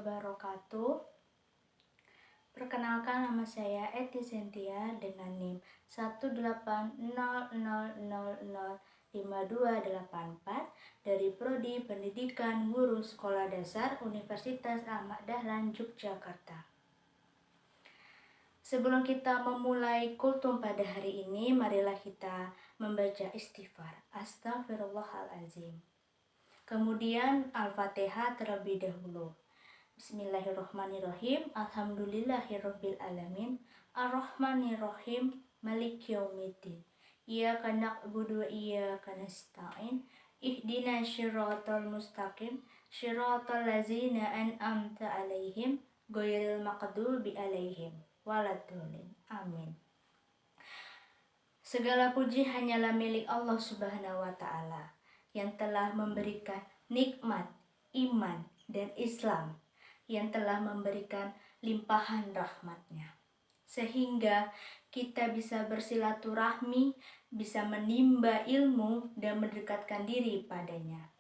wabarakatuh. Perkenalkan, nama saya Eti Sentia dengan NIM 18000005284 dari Prodi Pendidikan Guru Sekolah Dasar Universitas Ahmad Dahlan Yogyakarta. Sebelum kita memulai kultum pada hari ini, marilah kita membaca istighfar. Astaghfirullahaladzim. Kemudian Al-Fatihah terlebih dahulu. Bismillahirrahmanirrahim. Alhamdulillahirabbil alamin. Arrahmanirrahim. Maliki yaumiddin. Iyyaka na'budu wa iyyaka nasta'in. Ihdinas shiratal mustaqim. Shiratal ladzina an'amta 'alaihim ghairil maghdubi 'alaihim waladdallin. Amin. Segala puji hanyalah milik Allah Subhanahu wa taala yang telah memberikan nikmat iman dan Islam, yang telah memberikan limpahan rahmatnya, sehingga kita bisa bersilaturahmi, bisa menimba ilmu dan mendekatkan diri padanya.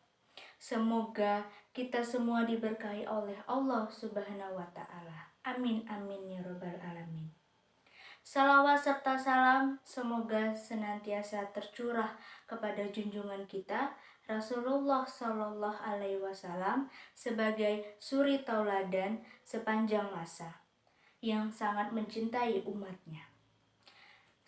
Semoga kita semua diberkahi oleh Allah Subhanahu wa taala. Amin amin ya rabbal alamin. Salawat serta salam semoga senantiasa tercurah kepada junjungan kita Rasulullah Shallallahu Alaihi Wasallam sebagai suri tauladan sepanjang masa, yang sangat mencintai umatnya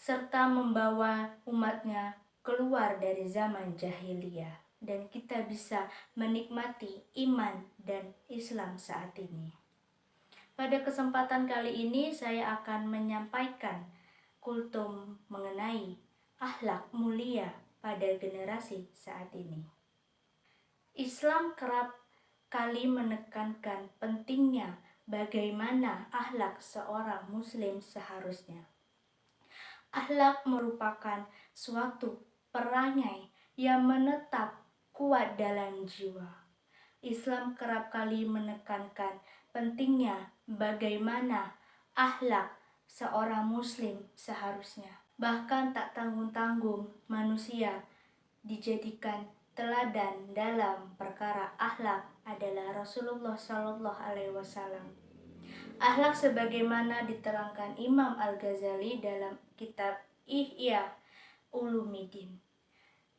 serta membawa umatnya keluar dari zaman jahiliyah, dan kita bisa menikmati iman dan Islam saat ini. Pada kesempatan kali ini saya akan menyampaikan kultum mengenai akhlak mulia pada generasi saat ini. Islam kerap kali menekankan pentingnya bagaimana akhlak seorang muslim seharusnya. Akhlak merupakan suatu perangai yang menetap kuat dalam jiwa. Islam kerap kali menekankan pentingnya bagaimana akhlak seorang muslim seharusnya. Bahkan tak tanggung-tanggung manusia dijadikan teladan dalam perkara akhlak adalah Rasulullah Shallallahu Alaihi Wasallam. Akhlak sebagaimana diterangkan Imam Al-Ghazali dalam kitab Ihya Ulumuddin,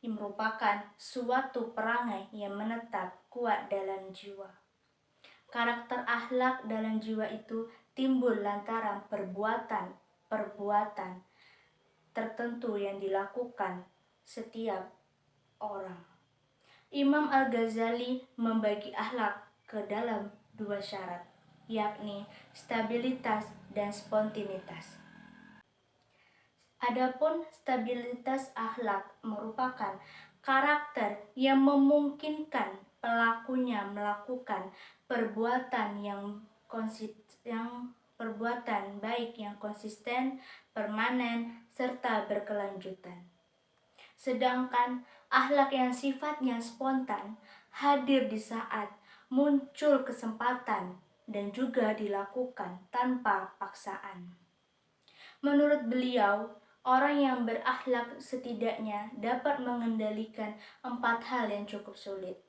merupakan suatu perangai yang menetap kuat dalam jiwa. Karakter akhlak dalam jiwa itu timbul lantaran perbuatan tertentu yang dilakukan setiap orang. Imam Al-Ghazali membagi akhlak ke dalam dua syarat, yakni stabilitas dan spontanitas. Adapun stabilitas akhlak merupakan karakter yang memungkinkan pelakunya melakukan perbuatan perbuatan baik yang konsisten, permanen, serta berkelanjutan. Sedangkan akhlak yang sifatnya spontan hadir di saat muncul kesempatan dan juga dilakukan tanpa paksaan. Menurut beliau, orang yang berakhlak setidaknya dapat mengendalikan 4 hal yang cukup sulit,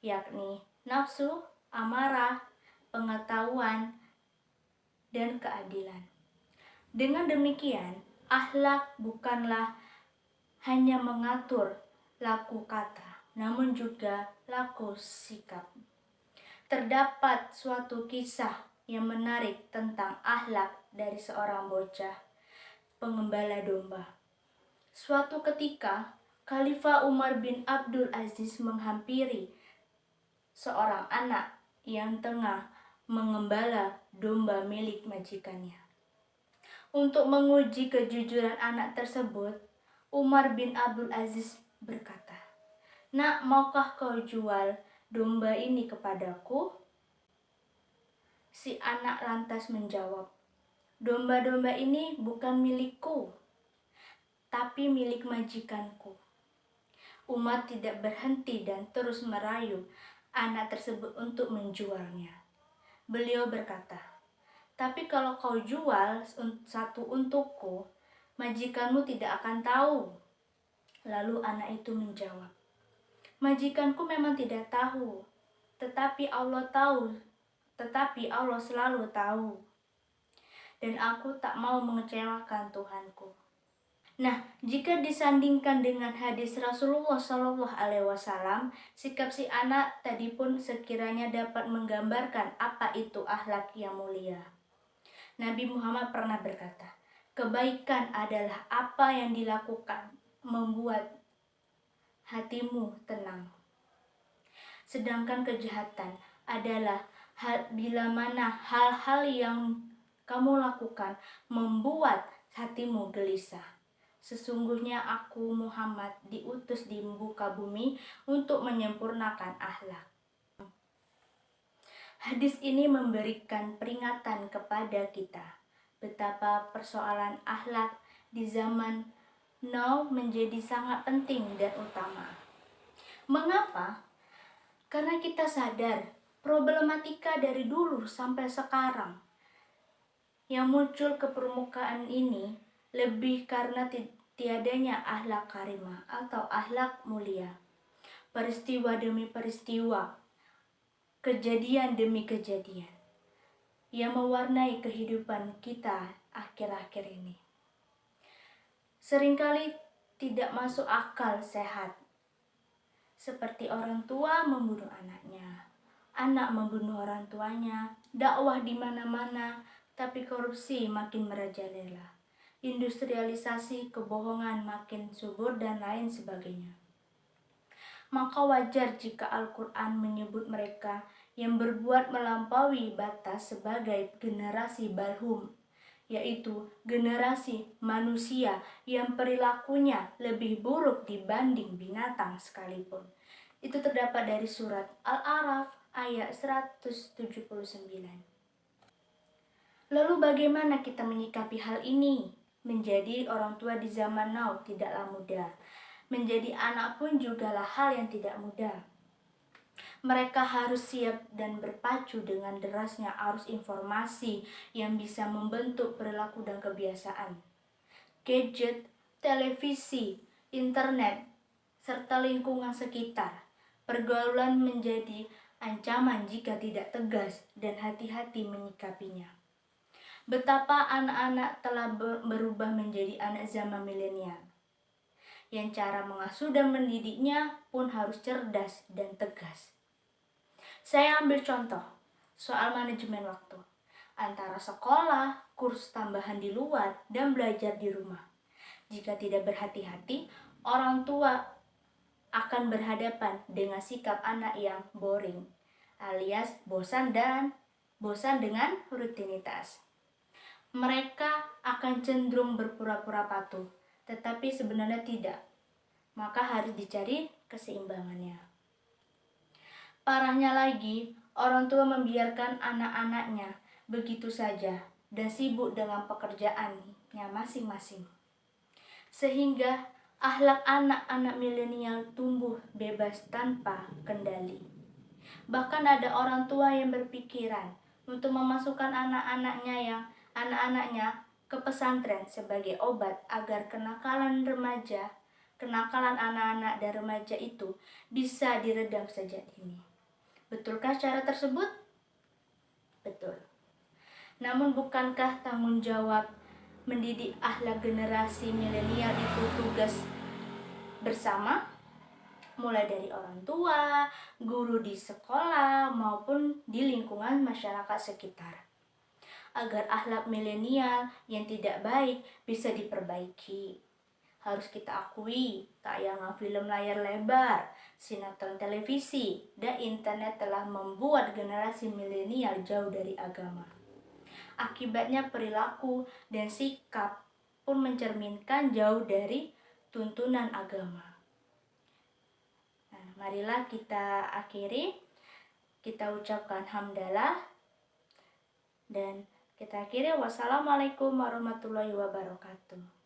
yakni nafsu, amarah, pengetahuan, dan keadilan. Dengan demikian, akhlak bukanlah hanya mengatur laku kata, namun juga laku sikap. Terdapat suatu kisah yang menarik tentang akhlak dari seorang bocah pengembala domba. Suatu ketika, Khalifah Umar bin Abdul Aziz menghampiri seorang anak yang tengah mengembala domba milik majikannya. Untuk menguji kejujuran anak tersebut, Umar bin Abdul Aziz berkata, "Nak, maukah kau jual domba ini kepadaku?" Si anak lantas menjawab, "Domba-domba ini bukan milikku, tapi milik majikanku." Umar tidak berhenti dan terus merayu anak tersebut untuk menjualnya. Beliau berkata, "Tapi kalau kau jual satu untukku, majikanmu tidak akan tahu." Lalu anak itu menjawab, "Majikanku memang tidak tahu, tetapi Allah tahu tetapi Allah selalu tahu. Dan aku tak mau mengecewakan Tuhanku. Nah, jika disandingkan dengan hadis Rasulullah Shallallahu Alaihi Wasallam, sikap si anak tadi pun sekiranya dapat menggambarkan apa itu akhlak yang mulia. Nabi Muhammad pernah berkata, kebaikan adalah apa yang dilakukan membuat hatimu tenang. Sedangkan kejahatan adalah bila mana hal-hal yang kamu lakukan membuat hatimu gelisah. Sesungguhnya aku Muhammad diutus di muka bumi untuk menyempurnakan akhlak. Hadis ini memberikan peringatan kepada kita betapa persoalan akhlak di zaman now menjadi sangat penting dan utama. Mengapa? Karena kita sadar problematika dari dulu sampai sekarang yang muncul ke permukaan ini lebih karena tiadanya akhlak karimah atau akhlak mulia. Peristiwa demi peristiwa, kejadian demi kejadian yang mewarnai kehidupan kita akhir-akhir ini. Seringkali tidak masuk akal sehat. Seperti orang tua membunuh anaknya, anak membunuh orang tuanya, dakwah di mana-mana, tapi korupsi makin merajalela. Industrialisasi kebohongan makin subur dan lain sebagainya. Maka wajar jika Al-Quran menyebut mereka yang berbuat melampaui batas sebagai generasi balhum, yaitu generasi manusia yang perilakunya lebih buruk dibanding binatang sekalipun. Itu terdapat dari surat Al-A'raf ayat 179. Lalu bagaimana kita menyikapi hal ini? Menjadi orang tua di zaman now tidaklah mudah. Menjadi anak pun jugalah hal yang tidak mudah. Mereka harus siap dan berpacu dengan derasnya arus informasi yang bisa membentuk perilaku dan kebiasaan. Gadget, televisi, internet, serta lingkungan sekitar. Pergaulan menjadi ancaman jika tidak tegas dan hati-hati menyikapinya. Betapa anak-anak telah berubah menjadi anak zaman milenial, yang cara mengasuh dan mendidiknya pun harus cerdas dan tegas. Saya ambil contoh soal manajemen waktu antara sekolah, kursus tambahan di luar, dan belajar di rumah. Jika tidak berhati-hati, orang tua akan berhadapan dengan sikap anak yang boring, alias bosan dengan rutinitas. Mereka akan cenderung berpura-pura patuh, tetapi sebenarnya tidak. Maka harus dicari keseimbangannya. Parahnya lagi, orang tua membiarkan anak-anaknya begitu saja dan sibuk dengan pekerjaannya masing-masing. Sehingga akhlak anak-anak milenial tumbuh bebas tanpa kendali. Bahkan ada orang tua yang berpikiran untuk memasukkan anak-anaknya ke pesantren sebagai obat agar kenakalan anak-anak dan remaja itu bisa diredam sejak dini. Betulkah cara tersebut? Betul. Namun bukankah tanggung jawab mendidik akhlak generasi milenial itu tugas bersama? Mulai dari orang tua, guru di sekolah, maupun di lingkungan masyarakat sekitar. Agar akhlak milenial yang tidak baik bisa diperbaiki. Harus kita akui, tayangan film layar lebar, sinetron televisi, dan internet telah membuat generasi milenial jauh dari agama. Akibatnya perilaku dan sikap pun mencerminkan jauh dari tuntunan agama. Nah, marilah kita akhiri, kita ucapkan hamdalah, dan kita akhiri. Wassalamualaikum warahmatullahi wabarakatuh.